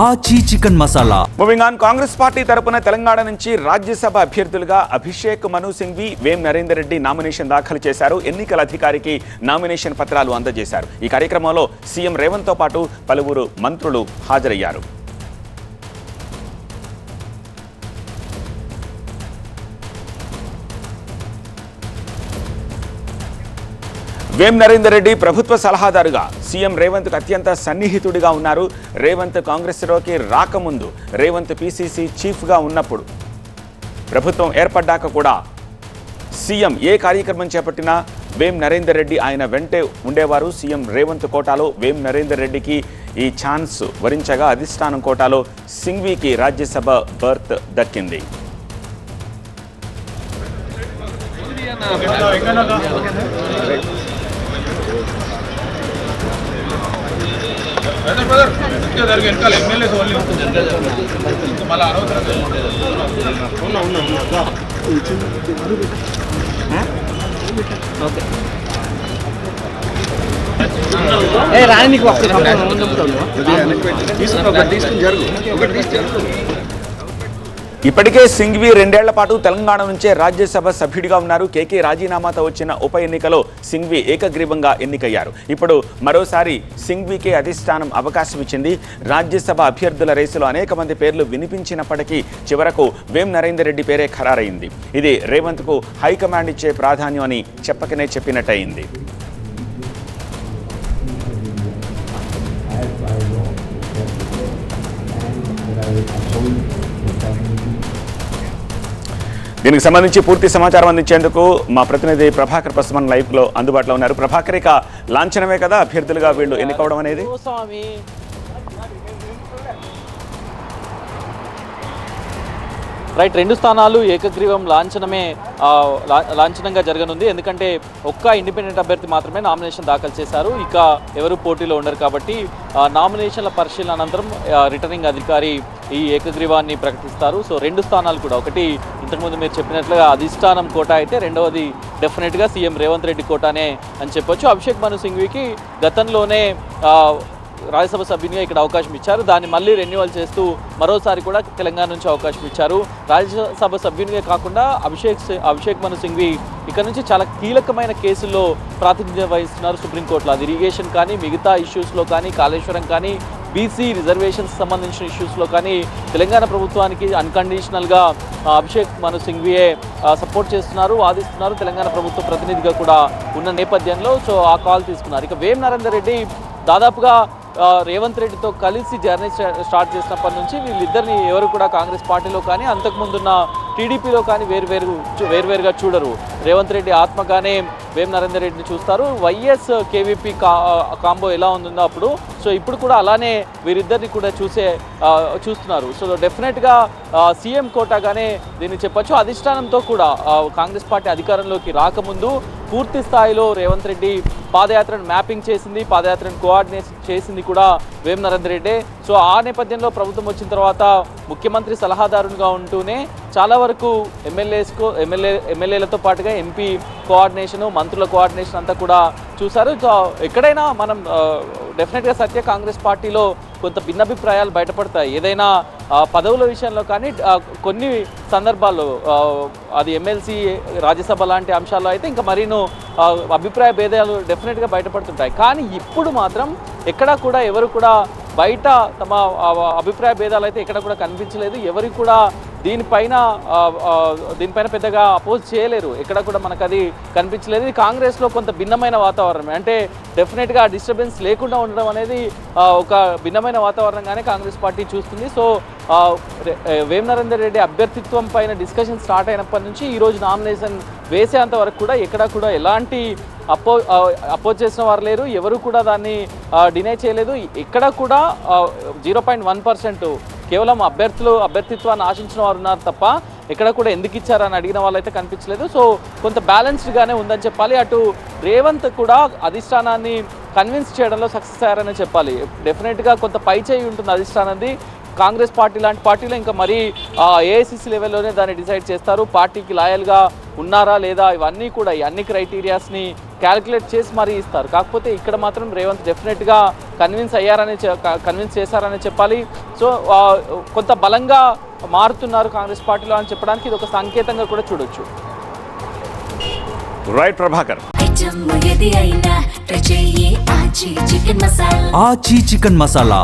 ఆచి chicken masala. Moving on, Congress party తరపున తెలంగాణ నుంచి రాజ్యసభ అభ్యర్థులుగా అభిషేక్ మను సింఘ్వి, వేం నరేందర్ రెడ్డి నామినేషన్ దాఖలు చేశారు. ఎన్నికల అధికారికి నామినేషన్ పత్రాలు అందజేశారు. ఈ కార్యక్రమంలో సీఎం రేవంత్ తో పాటు పలువురు మంత్రులు హాజరయ్యారు. వేం నరేందర్ రెడ్డి ప్రభుత్వ సలహాదారుగా సీఎం రేవంత్కు అత్యంత సన్నిహితుడిగా ఉన్నారు. రేవంత్ కాంగ్రెస్లోకి రాకముందు, రేవంత్ పీసీసీ చీఫ్గా ఉన్నప్పుడు, ప్రభుత్వం ఏర్పడ్డాక కూడా సీఎం ఏ కార్యక్రమం చేపట్టినా వేం నరేందర్ రెడ్డి ఆయన వెంటే ఉండేవారు. సీఎం రేవంత్ కోటాలో వేం నరేందర్ రెడ్డికి ఈ ఛాన్స్ వరించగా అధిష్టానం కోటాలో సింఘ్వీకి రాజ్యసభ బర్త్ దక్కింది. ఇప్పటికే సింఘ్వి 2 ఏళ్ల పాటు తెలంగాణ నుంచే రాజ్యసభ సభ్యుడిగా ఉన్నారు. కేకే రాజీనామాతో వచ్చిన ఉప ఎన్నికలో సింఘ్వి ఏకగ్రీవంగా ఎన్నికయ్యారు. ఇప్పుడు మరోసారి సింఘ్వికే అధిష్టానం అవకాశం ఇచ్చింది. రాజ్యసభ అభ్యర్థుల రేసులో అనేక మంది పేర్లు వినిపించినప్పటికీ చివరకు వేం నరేందర్ రెడ్డి పేరే ఖరారైంది. ఇది రేవంత్కు హైకమాండ్ ఇచ్చే ప్రాధాన్యం అని చెప్పకనే చెప్పినట్టయింది. దీనికి సంబంధించి పూర్తి సమాచారం అందించేందుకు మా ప్రతినిధి ప్రభాకర్ ప్రస్తుతం లైవ్లో అందుబాటులో ఉన్నారు. ప్రభాకర్, ఇక లాంఛనమే కదా అభ్యర్థులుగా వీళ్ళు ఎన్నుకోవడం అనేది? రైట్, 2 స్థానాలు ఏకగ్రీవం లాంఛనంగా జరగనుంది. ఎందుకంటే ఒక్క ఇండిపెండెంట్ అభ్యర్థి మాత్రమే నామినేషన్ దాఖలు చేశారు. ఇక ఎవరు పోటీలో ఉండరు కాబట్టి నామినేషన్ల పరిశీలన అనంతరం రిటర్నింగ్ అధికారి ఈ ఏకగ్రీవాన్ని ప్రకటిస్తారు. సో 2 స్థానాలు కూడా, ఒకటి ఇంతకుముందు మీరు చెప్పినట్లుగా అధిష్టానం కోటా అయితే, రెండవది డెఫినెట్గా సీఎం రేవంత్ రెడ్డి కోటానే అని చెప్పొచ్చు. అభిషేక్ మను సింఘ్వికి గతంలోనే రాజ్యసభ సభ్యునిగా ఇక్కడ అవకాశం ఇచ్చారు. దాన్ని మళ్ళీ రెన్యువల్ చేస్తూ మరోసారి కూడా తెలంగాణ నుంచి అవకాశం ఇచ్చారు. రాజ్యసభ సభ్యునిగా కాకుండా అభిషేక్ మను సింఘ్వి ఇక్కడ నుంచి చాలా కీలకమైన కేసుల్లో ప్రాతినిధ్యం వహిస్తున్నారు సుప్రీంకోర్టులో. అది ఇరిగేషన్ కానీ, మిగతా ఇష్యూస్లో కానీ, కాళేశ్వరం కానీ, బీసీ రిజర్వేషన్స్ సంబంధించిన ఇష్యూస్లో కానీ తెలంగాణ ప్రభుత్వానికి అన్కండిషనల్గా అభిషేక్ మను సింఘ్వియే సపోర్ట్ చేస్తున్నారు, వాదిస్తున్నారు. తెలంగాణ ప్రభుత్వ ప్రతినిధిగా కూడా ఉన్న నేపథ్యంలో సో ఆ కాల్ తీసుకున్నారు. ఇక వేం నరేందర్ రెడ్డి దాదాపుగా రేవంత్ రెడ్డితో కలిసి జర్నీ స్టార్ట్ చేసినప్పటి నుంచి వీళ్ళిద్దరిని ఎవరు కూడా కాంగ్రెస్ పార్టీలో కానీ, అంతకుముందున్న టీడీపీలో కానీ వేరువేరుగా చూడరు. రేవంత్ రెడ్డి ఆత్మగానే వేం నరేందర్ రెడ్డిని చూస్తారు. వైఎస్ కేవీపీ కాంబో ఎలా ఉందో అప్పుడు, సో ఇప్పుడు కూడా అలానే వీరిద్దరిని కూడా చూస్తున్నారు. సో డెఫినెట్గా సీఎం కోటాగానే దీన్ని చెప్పొచ్చు. అధిష్టానంతో కూడా కాంగ్రెస్ పార్టీ అధికారంలోకి రాకముందు పూర్తి స్థాయిలో రేవంత్ రెడ్డి పాదయాత్రను మ్యాపింగ్ చేసింది, పాదయాత్రను కోఆర్డినేట్ చేసింది కూడా వేం నరేందర్ రెడ్డి. సో ఆ నేపథ్యంలో ప్రభుత్వం వచ్చిన తర్వాత ముఖ్యమంత్రి సలహాదారునిగా ఉంటూనే చాలా వరకు ఎమ్మెల్యేలతో పాటుగా ఎంపీ కోఆర్డినేషను, మంత్రుల కోఆర్డినేషన్ అంతా కూడా చూశారు. సో ఎక్కడైనా మనం డెఫినెట్గా సత్య కాంగ్రెస్ పార్టీలో కొంత భిన్నాభిప్రాయాలు బయటపడతాయి. ఏదైనా పదవుల విషయంలో కానీ కొన్ని సందర్భాల్లో అది ఎమ్మెల్సీ, రాజ్యసభ లాంటి అంశాల్లో అయితే ఇంకా మరీను అభిప్రాయ భేదాలు డెఫినెట్గా బయటపడుతుంటాయి. కానీ ఇప్పుడు మాత్రం ఎక్కడా కూడా ఎవరు కూడా బయట తమ అభిప్రాయ భేదాలు అయితే ఎక్కడ కూడా కనిపించలేదు. ఎవరికి కూడా దీనిపైన పెద్దగా అపోజ్ చేయలేరు. ఎక్కడ కూడా మనకు అది కనిపించలేదు. ఇది కాంగ్రెస్లో కొంత భిన్నమైన వాతావరణం. అంటే డెఫినెట్గా డిస్టర్బెన్స్ లేకుండా ఉండడం అనేది ఒక భిన్నమైన వాతావరణంగానే కాంగ్రెస్ పార్టీ చూస్తుంది. సో వేం నరేందర్ రెడ్డి అభ్యర్థిత్వం పైన డిస్కషన్ స్టార్ట్ అయినప్పటి నుంచి ఈరోజు నామినేషన్ వేసేంత వరకు కూడా ఎక్కడ కూడా ఎలాంటి అపోజ్ చేసిన వారు లేరు. ఎవరు కూడా దాన్ని డినై చేయలేదు. ఇక్కడ కూడా 0.1% కేవలం అభ్యర్థిత్వాన్ని ఆశించిన వారు ఉన్నారు తప్ప ఎక్కడ కూడా ఎందుకు ఇచ్చారని అడిగిన వాళ్ళైతే కనిపించలేదు. సో కొంత బ్యాలెన్స్డ్గానే ఉందని చెప్పాలి. అటు రేవంత్ కూడా అధిష్టానాన్ని కన్విన్స్ చేయడంలో సక్సెస్ అయ్యారని చెప్పాలి. డెఫినెట్గా కొంత పై చేయి ఉంటుంది అధిష్టానంది. కాంగ్రెస్ పార్టీ లాంటి పార్టీలో ఇంకా మరీ ఏఐసిసి లెవెల్లోనే దాన్ని డిసైడ్ చేస్తారు. పార్టీకి లాయల్గా ఉన్నారా లేదా, ఇవన్నీ కూడా ఈ అన్ని క్రైటీరియాస్ని క్యాలిక్యులేట్ చేసి మరీ ఇస్తారు. కాకపోతే ఇక్కడ మాత్రం రేవంత్ డెఫినెట్గా కన్విన్స్ చేశారని చెప్పాలి. సో కొంత బలంగా మారుతున్నారు కాంగ్రెస్ పార్టీలో అని చెప్పడానికి ఇది ఒక సంకేతంగా కూడా చూడొచ్చు. రైట్ ప్రభాకర్. ఆచి చికెన్ మసాలా